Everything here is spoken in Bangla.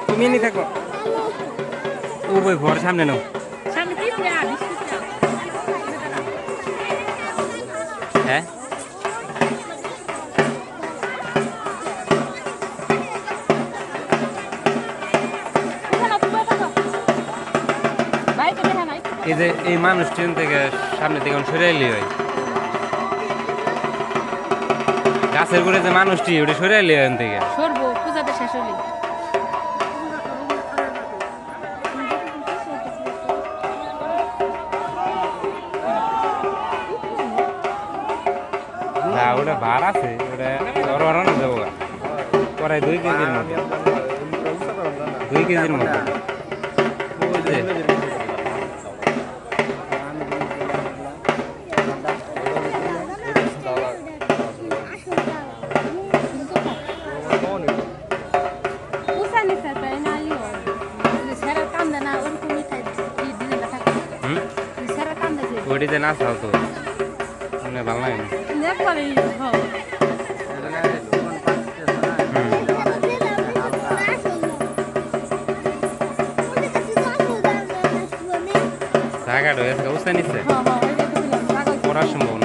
তুমি নি থাকো ও বই ঘর সামনে নাও হ্যাঁ এই যে এই মানুষ ট্রেন থেকে সামনে থেকে সরে এলি হয় গাছের করে যে মানুষটি ওটা সরে এলি এখান থেকে সরবো পূজাতে শেষ হলি না ওটা ভার আছে ওটা না যাবো পরে 2 কেজির মতো 2 কেজির মতো ওইটিতে না চাও তো মানে ভালো লাগে না জায়গাটা বুঝতে নিচ্ছে পড়ার সম্ভব